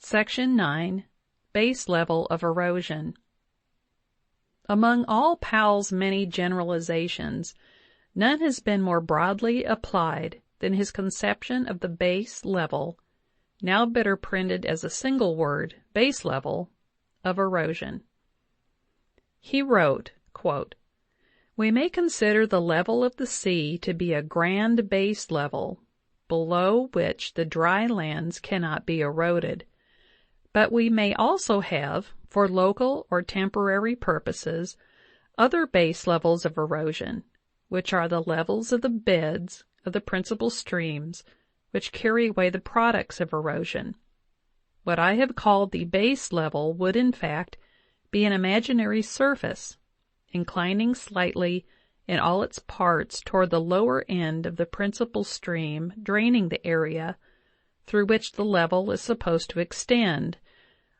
Section 9. Base level of erosion. Among all Powell's many generalizations, none has been more broadly applied than his conception of the base level, now better printed as a single word, base level, of erosion. He wrote, quote, "We may consider the level of the sea to be a grand base level, below which the dry lands cannot be eroded. But we may also have, for local or temporary purposes, other base levels of erosion, which are the levels of the beds of the principal streams which carry away the products of erosion. What I have called the base level would, in fact, be an imaginary surface, inclining slightly in all its parts toward the lower end of the principal stream draining the area through which the level is supposed to extend,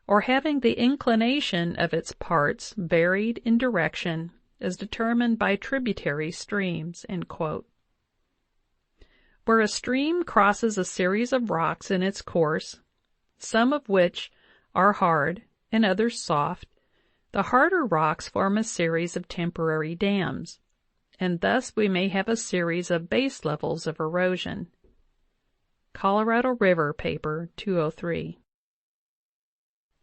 or having the inclination of its parts varied in direction as determined by tributary streams." End quote. Where a stream crosses a series of rocks in its course, some of which are hard and others soft, the harder rocks form a series of temporary dams, and thus we may have a series of base levels of erosion. Colorado River, paper 203.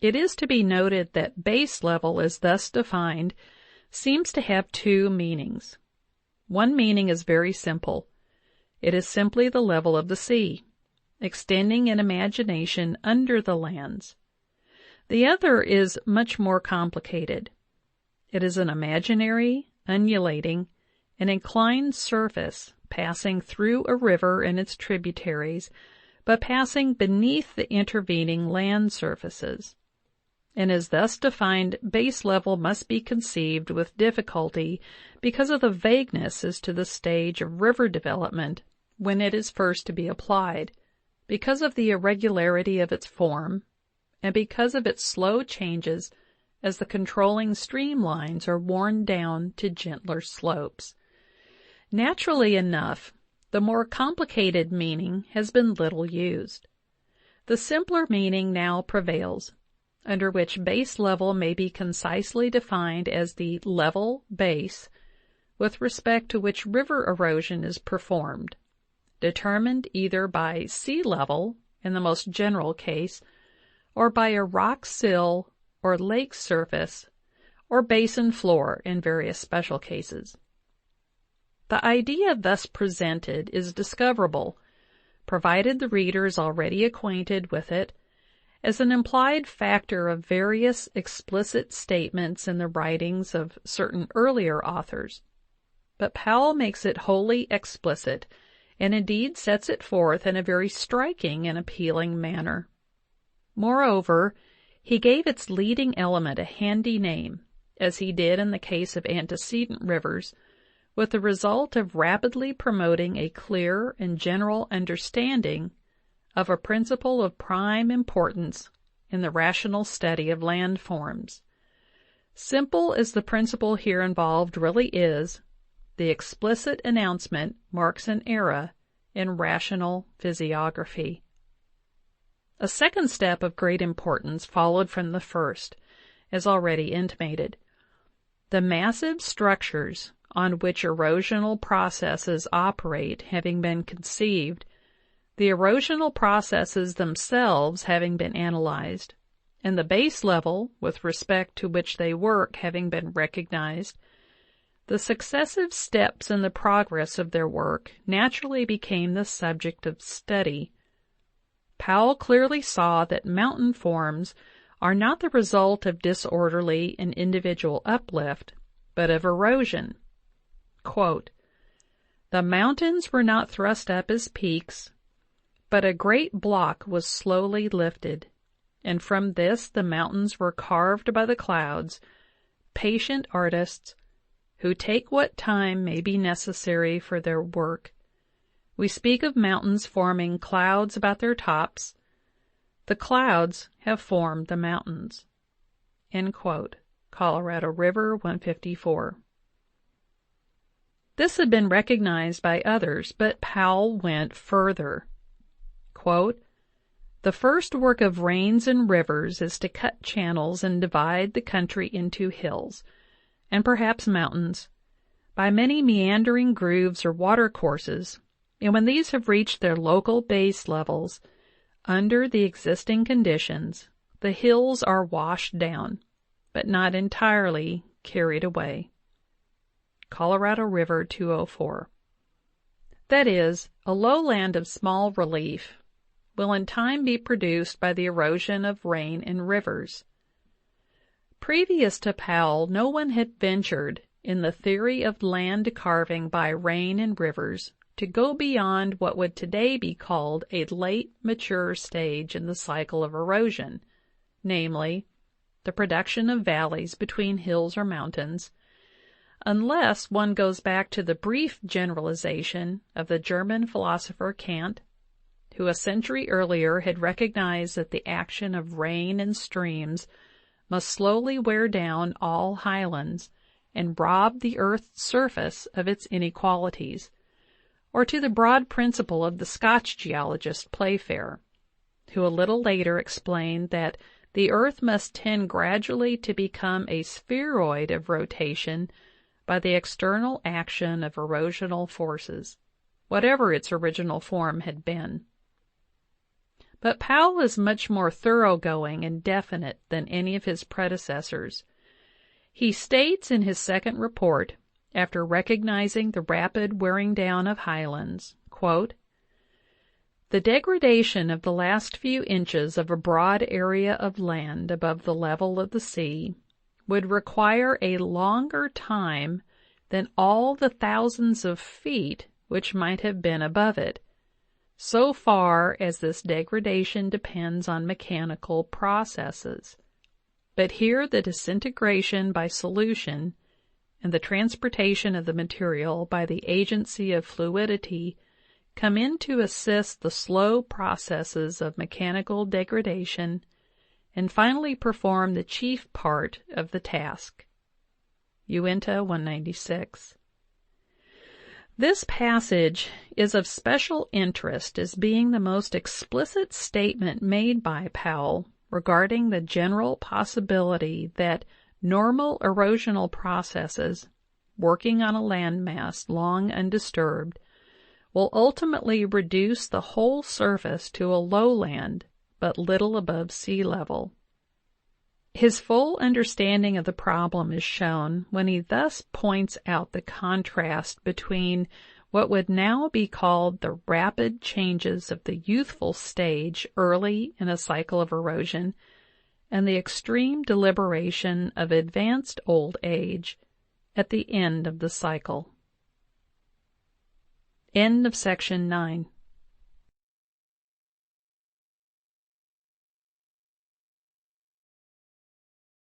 It is to be noted that base level as thus defined seems to have two meanings. One meaning is very simple. It is simply the level of the sea, extending in imagination under the lands. The other is much more complicated. It is an imaginary, undulating, and inclined surface passing through a river and its tributaries, but passing beneath the intervening land surfaces. And as thus defined, base level must be conceived with difficulty because of the vagueness as to the stage of river development when it is first to be applied, because of the irregularity of its form, and because of its slow changes as the controlling stream lines are worn down to gentler slopes. Naturally enough, the more complicated meaning has been little used. The simpler meaning now prevails, under which base level may be concisely defined as the level base with respect to which river erosion is performed, determined either by sea level in the most general case, or by a rock sill or lake surface or basin floor in various special cases. The idea thus presented is discoverable, provided the reader is already acquainted with it, as an implied factor of various explicit statements in the writings of certain earlier authors. But Powell makes it wholly explicit, and indeed sets it forth in a very striking and appealing manner. Moreover, he gave its leading element a handy name, as he did in the case of antecedent rivers, with the result of rapidly promoting a clear and general understanding of a principle of prime importance in the rational study of landforms. Simple as the principle here involved really is, the explicit announcement marks an era in rational physiography. A second step of great importance followed from the first, as already intimated. The massive structures on which erosional processes operate having been conceived, the erosional processes themselves having been analyzed, and the base level with respect to which they work having been recognized, the successive steps in the progress of their work naturally became the subject of study. Powell clearly saw that mountain forms are not the result of disorderly and individual uplift, but of erosion. Quote, "The mountains were not thrust up as peaks, but a great block was slowly lifted, and from this the mountains were carved by the clouds, patient artists, who take what time may be necessary for their work. We speak of mountains forming clouds about their tops. The clouds have formed the mountains." End quote. Colorado River, 154. This had been recognized by others, but Powell went further. Quote, The first work of rains and rivers is to cut channels and divide the country into hills, and perhaps mountains, by many meandering grooves or watercourses, and when these have reached their local base levels, under the existing conditions, the hills are washed down, but not entirely carried away. Colorado River 204. That is, a lowland of small relief will in time be produced by the erosion of rain and rivers. Previous to Powell, no one had ventured, in the theory of land carving by rain and rivers, to go beyond what would today be called a late mature stage in the cycle of erosion, namely, the production of valleys between hills or mountains, unless one goes back to the brief generalization of the German philosopher Kant, who a century earlier had recognized that the action of rain and streams must slowly wear down all highlands and rob the earth's surface of its inequalities, or to the broad principle of the Scotch geologist Playfair, who a little later explained that the earth must tend gradually to become a spheroid of rotation by the external action of erosional forces, whatever its original form had been. But Powell is much more thoroughgoing and definite than any of his predecessors. He states in his second report, after recognizing the rapid wearing down of highlands, quote, "The degradation of the last few inches of a broad area of land above the level of the sea would require a longer time than all the thousands of feet which might have been above it, so far as this degradation depends on mechanical processes. But here the disintegration by solution and the transportation of the material by the agency of fluidity come in to assist the slow processes of mechanical degradation and finally perform the chief part of the task." Uinta 196. This passage is of special interest as being the most explicit statement made by Powell regarding the general possibility that normal erosional processes, working on a landmass long undisturbed, will ultimately reduce the whole surface to a lowland but little above sea level. His full understanding of the problem is shown when he thus points out the contrast between what would now be called the rapid changes of the youthful stage early in a cycle of erosion and the extreme deliberation of advanced old age at the end of the cycle. End of section 9.